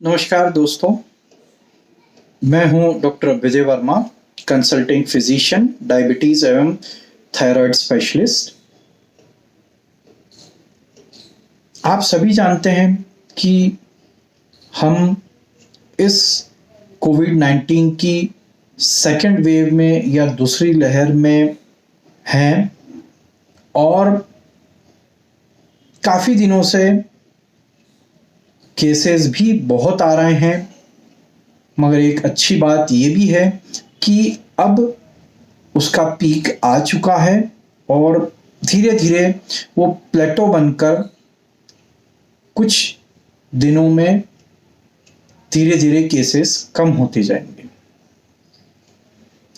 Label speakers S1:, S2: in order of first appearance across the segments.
S1: नमस्कार दोस्तों, मैं हूं डॉक्टर विजय वर्मा, कंसल्टेंट फिजिशियन, डायबिटीज एवं थायराइड स्पेशलिस्ट। आप सभी जानते हैं कि हम इस कोविड-19 की सेकेंड वेव में या दूसरी लहर में हैं और काफ़ी दिनों से केसेस भी बहुत आ रहे हैं, मगर एक अच्छी बात ये भी है कि अब उसका पीक आ चुका है और धीरे धीरे वो प्लेटो बनकर कुछ दिनों में धीरे धीरे केसेस कम होते जाएंगे।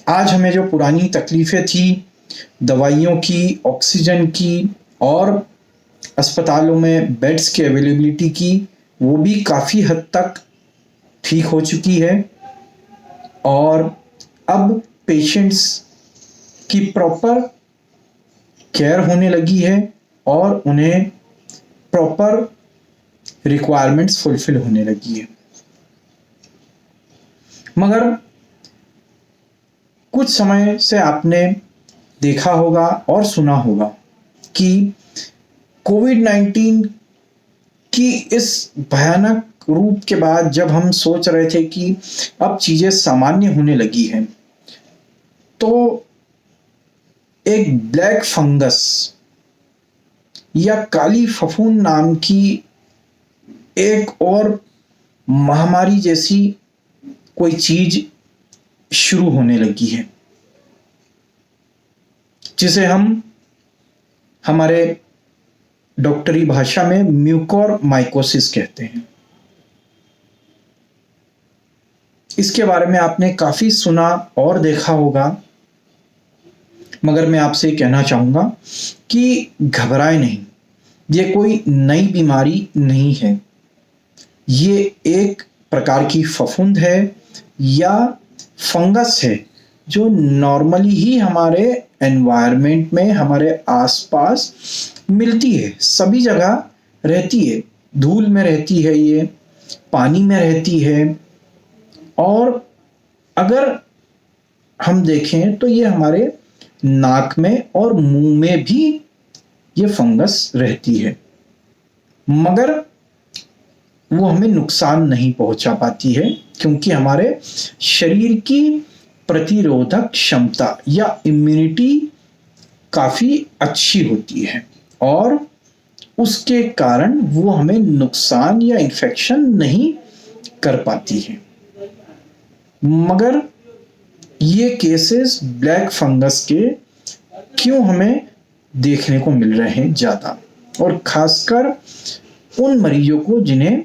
S1: आज हमें जो पुरानी तकलीफ़ें थी, दवाइयों की, ऑक्सीजन की और अस्पतालों में बेड्स की अवेलेबिलिटी की, वो भी काफ़ी हद तक ठीक हो चुकी है और अब पेशेंट्स की प्रॉपर केयर होने लगी है और उन्हें प्रॉपर रिक्वायरमेंट्स फुलफिल होने लगी है। मगर कुछ समय से आपने देखा होगा और सुना होगा कि कोविड-19 कि इस भयानक रूप के बाद जब हम सोच रहे थे कि अब चीज़ें सामान्य होने लगी हैं, तो एक ब्लैक फंगस या काली फफूंद नाम की एक और महामारी जैसी कोई चीज शुरू होने लगी है, जिसे हम हमारे डॉक्टरी भाषा में म्यूकोरमाइकोसिस कहते हैं। इसके बारे में आपने काफी सुना और देखा होगा, मगर मैं आपसे कहना चाहूंगा कि घबराए नहीं। ये कोई नई बीमारी नहीं है, ये एक प्रकार की फफूंद है या फंगस है जो नॉर्मली ही हमारे एनवायरनमेंट में, हमारे आसपास मिलती है, सभी जगह रहती है। धूल में रहती है, ये पानी में रहती है और अगर हम देखें तो ये हमारे नाक में और मुंह में भी ये फंगस रहती है, मगर वो हमें नुकसान नहीं पहुंचा पाती है क्योंकि हमारे शरीर की प्रतिरोधक क्षमता या इम्यूनिटी काफ़ी अच्छी होती है और उसके कारण वो हमें नुकसान या इन्फेक्शन नहीं कर पाती है। मगर ये केसेस ब्लैक फंगस के क्यों हमें देखने को मिल रहे हैं ज़्यादा, और खासकर उन मरीजों को जिन्हें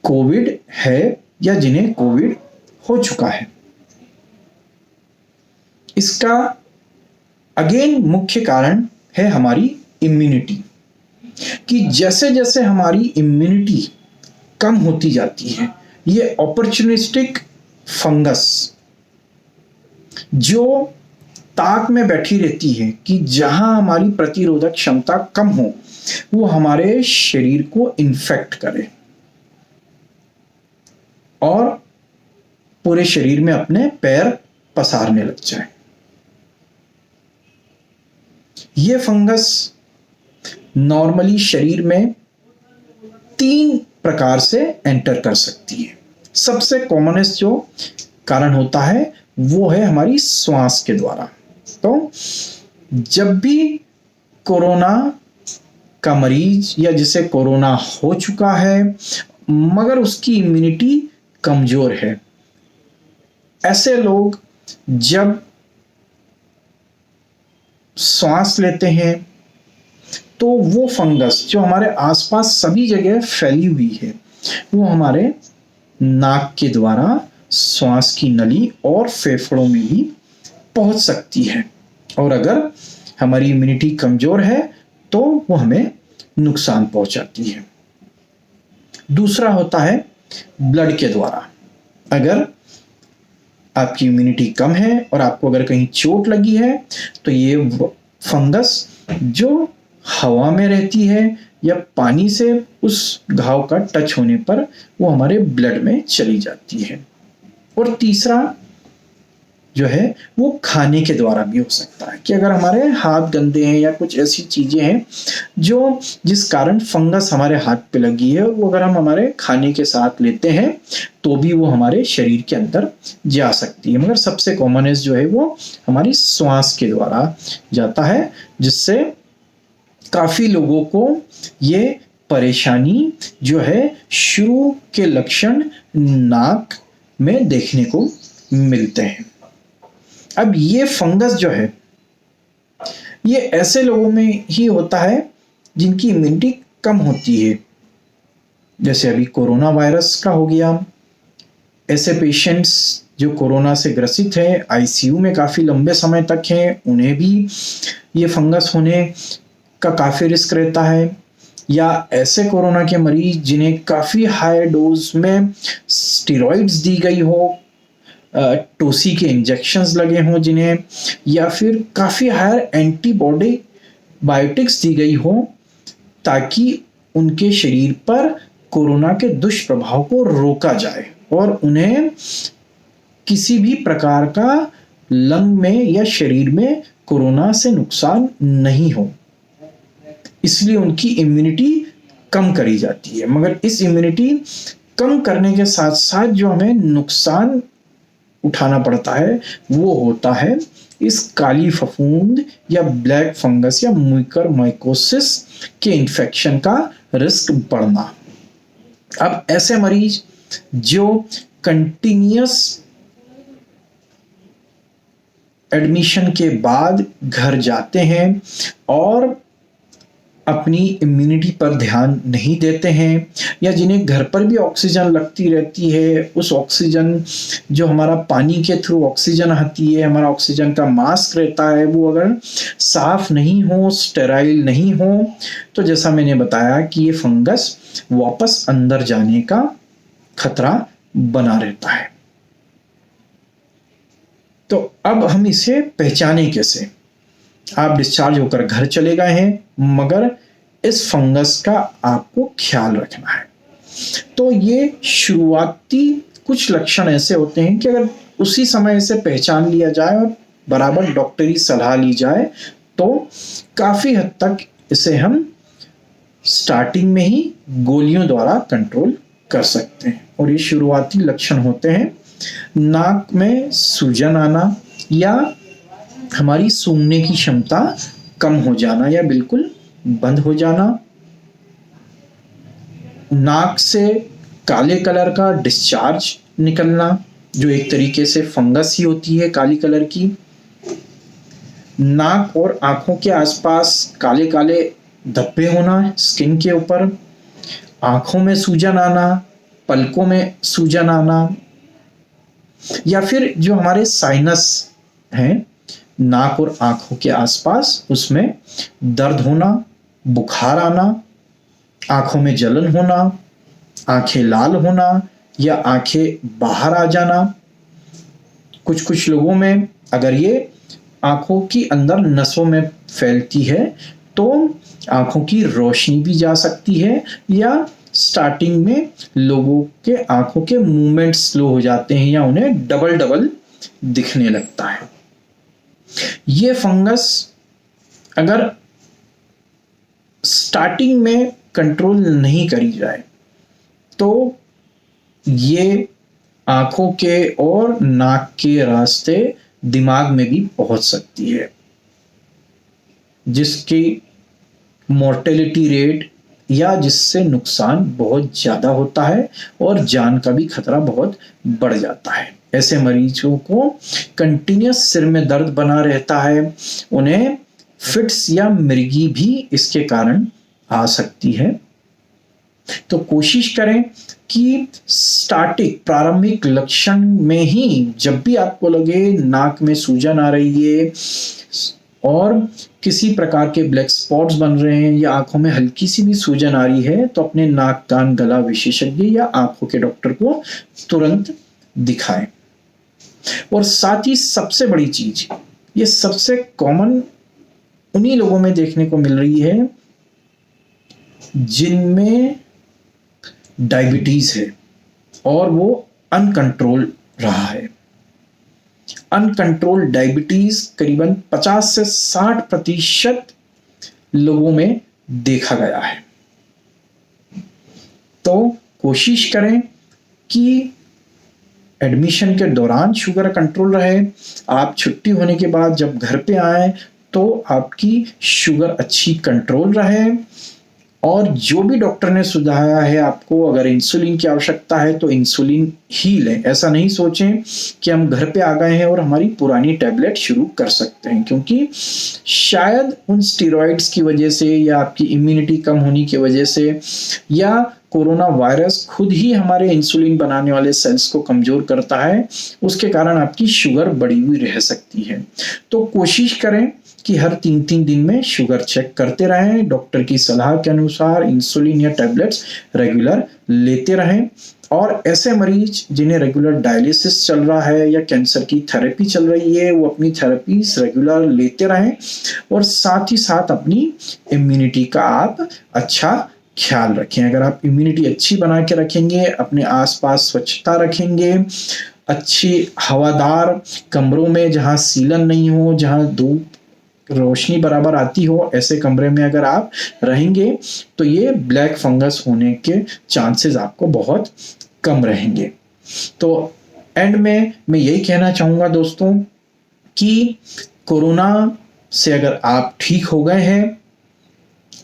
S1: कोविड है या जिन्हें कोविड हो चुका है। इसका अगेन मुख्य कारण है हमारी इम्यूनिटी, कि जैसे जैसे हमारी इम्यूनिटी कम होती जाती है, ये अपॉर्चुनिस्टिक फंगस जो ताक में बैठी रहती है कि जहां हमारी प्रतिरोधक क्षमता कम हो, वो हमारे शरीर को इन्फेक्ट करे और पूरे शरीर में अपने पैर पसारने लग जाए। ये फंगस नॉर्मली शरीर में 3 प्रकार से एंटर कर सकती है। सबसे कॉमनेस्ट जो कारण होता है वो है हमारी श्वास के द्वारा। तो जब भी कोरोना का मरीज या जिसे कोरोना हो चुका है मगर उसकी इम्यूनिटी कमजोर है, ऐसे लोग जब सांस लेते हैं तो वो फंगस जो हमारे आसपास सभी जगह फैली हुई है, वो हमारे नाक के द्वारा श्वास की नली और फेफड़ों में भी पहुंच सकती है और अगर हमारी इम्यूनिटी कमजोर है तो वो हमें नुकसान पहुंचाती है। दूसरा होता है ब्लड के द्वारा। अगर आपकी इम्यूनिटी कम है और आपको अगर कहीं चोट लगी है तो ये फंगस जो हवा में रहती है या पानी से उस घाव का टच होने पर वो हमारे ब्लड में चली जाती है। और तीसरा जो है वो खाने के द्वारा भी हो सकता है कि अगर हमारे हाथ गंदे हैं या कुछ ऐसी चीजें हैं जो जिस कारण फंगस हमारे हाथ पे लगी है, और वो अगर हम हमारे खाने के साथ लेते हैं तो भी वो हमारे शरीर के अंदर जा सकती है। मगर सबसे कॉमनेस्ट जो है वो हमारी श्वास के द्वारा जाता है, जिससे काफी लोगों को ये परेशानी जो है शुरू के लक्षण नाक में देखने को मिलते हैं। अब ये फंगस जो है ये ऐसे लोगों में ही होता है जिनकी इम्यूनिटी कम होती है, जैसे अभी कोरोना वायरस का हो गया। ऐसे पेशेंट्स जो कोरोना से ग्रसित हैं, आईसीयू में काफी लंबे समय तक हैं, उन्हें भी ये फंगस होने का काफी रिस्क रहता है। या ऐसे कोरोना के मरीज जिन्हें काफी हाई डोज में स्टेरॉइड्स दी गई हो, टोसी के इंजेक्शंस लगे हों जिन्हें, या फिर काफ़ी हायर एंटीबॉडी बायोटिक्स दी गई हो ताकि उनके शरीर पर कोरोना के दुष्प्रभाव को रोका जाए और उन्हें किसी भी प्रकार का लंग में या शरीर में कोरोना से नुकसान नहीं हो, इसलिए उनकी इम्यूनिटी कम करी जाती है। मगर इस इम्यूनिटी कम करने के साथ साथ जो हमें नुकसान उठाना पड़ता है वो होता है इस काली फफूंद या ब्लैक फंगस या म्यूकर माइकोसिस के इन्फेक्शन का रिस्क बढ़ना। अब ऐसे मरीज जो कंटिन्यूअस एडमिशन के बाद घर जाते हैं और अपनी इम्यूनिटी पर ध्यान नहीं देते हैं, या जिन्हें घर पर भी ऑक्सीजन लगती रहती है, उस ऑक्सीजन जो हमारा पानी के थ्रू ऑक्सीजन आती है, हमारा ऑक्सीजन का मास्क रहता है, वो अगर साफ नहीं हो, स्टेराइल नहीं हो, तो जैसा मैंने बताया कि ये फंगस वापस अंदर जाने का खतरा बना रहता है। तो अब हम इसे पहचाने कैसे? आप डिस्चार्ज होकर घर चले गए हैं, मगर इस फंगस का आपको ख्याल रखना है। तो ये शुरुआती कुछ लक्षण ऐसे होते हैं कि अगर उसी समय इसे पहचान लिया जाए और बराबर डॉक्टरी सलाह ली जाए तो काफी हद तक इसे हम स्टार्टिंग में ही गोलियों द्वारा कंट्रोल कर सकते हैं। और ये शुरुआती लक्षण होते हैं नाक में सूजन आना, या हमारी सूंघने की क्षमता कम हो जाना या बिल्कुल बंद हो जाना, नाक से काले कलर का डिस्चार्ज निकलना जो एक तरीके से फंगस ही होती है काली कलर की, नाक और आंखों के आसपास काले काले धब्बे होना स्किन के ऊपर, आंखों में सूजन आना, पलकों में सूजन आना, या फिर जो हमारे साइनस हैं नाक और आंखों के आसपास उसमें दर्द होना, बुखार आना, आंखों में जलन होना, आंखें लाल होना या आंखें बाहर आ जाना। कुछ लोगों में अगर ये आंखों की अंदर नसों में फैलती है तो आंखों की रोशनी भी जा सकती है, या स्टार्टिंग में लोगों के आंखों के मूवमेंट स्लो हो जाते हैं या उन्हें डबल डबल दिखने लगता है। ये फंगस अगर स्टार्टिंग में कंट्रोल नहीं करी जाए तो ये आंखों के और नाक के रास्ते दिमाग में भी पहुंच सकती है, जिसकी मोर्टेलिटी रेट या जिससे नुकसान बहुत ज़्यादा होता है और जान का भी खतरा बहुत बढ़ जाता है। ऐसे मरीजों को कंटिन्यूस सिर में दर्द बना रहता है, उन्हें फिट्स या मिर्गी भी इसके कारण आ सकती है। तो कोशिश करें कि स्टार्टिंग प्रारंभिक लक्षण में ही जब भी आपको लगे नाक में सूजन आ रही है और किसी प्रकार के ब्लैक स्पॉट्स बन रहे हैं या आंखों में हल्की सी भी सूजन आ रही है, तो अपने नाक कान गला विशेषज्ञ या आंखों के डॉक्टर को तुरंत दिखाएं। और साथ ही सबसे बड़ी चीज, ये सबसे कॉमन उन्हीं लोगों में देखने को मिल रही है जिनमें डायबिटीज है और वो अनकंट्रोल रहा है। अनकंट्रोल डायबिटीज करीबन 50 से 60% लोगों में देखा गया है। तो कोशिश करें कि एडमिशन के दौरान शुगर कंट्रोल रहे, आप छुट्टी होने के बाद जब घर पे आए तो आपकी शुगर अच्छी कंट्रोल रहे, और जो भी डॉक्टर ने सुझाया है आपको, अगर इंसुलिन की आवश्यकता है तो इंसुलिन ही लें। ऐसा नहीं सोचें कि हम घर पे आ गए हैं और हमारी पुरानी टैबलेट शुरू कर सकते हैं, क्योंकि शायद उन स्टेरॉइड्स की वजह से या आपकी इम्यूनिटी कम होने की वजह से या कोरोना वायरस खुद ही हमारे इंसुलिन बनाने वाले सेल्स को कमजोर करता है, उसके कारण आपकी शुगर बढ़ी हुई रह सकती है। तो कोशिश करें कि हर 3-3 दिन में शुगर चेक करते रहें, डॉक्टर की सलाह के अनुसार इंसुलिन या टैबलेट्स रेगुलर लेते रहें। और ऐसे मरीज जिन्हें रेगुलर डायलिसिस चल रहा है या कैंसर की थेरेपी चल रही है, वो अपनी थेरेपीज रेगुलर लेते रहें, और साथ ही साथ अपनी इम्यूनिटी का आप अच्छा ख्याल रखें। अगर आप इम्यूनिटी अच्छी बना के रखेंगे, अपने आसपास स्वच्छता रखेंगे, अच्छी हवादार कमरों में जहां सीलन नहीं हो, जहां धूप रोशनी बराबर आती हो, ऐसे कमरे में अगर आप रहेंगे तो ये ब्लैक फंगस होने के चांसेस आपको बहुत कम रहेंगे। तो एंड में मैं यही कहना चाहूँगा दोस्तों कि कोरोना से अगर आप ठीक हो गए हैं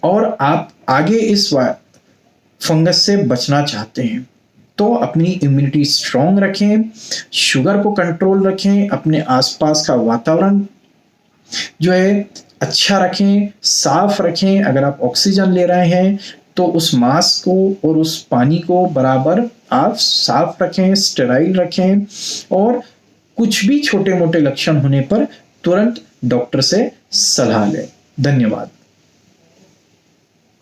S1: और आप आगे इस फंगस से बचना चाहते हैं तो अपनी इम्यूनिटी स्ट्रांग रखें, शुगर को कंट्रोल रखें, अपने आसपास का वातावरण जो है अच्छा रखें, साफ रखें। अगर आप ऑक्सीजन ले रहे हैं तो उस मास्क को और उस पानी को बराबर आप साफ रखें, स्टेराइल रखें, और कुछ भी छोटे मोटे लक्षण होने पर तुरंत डॉक्टर से सलाह लें। धन्यवाद।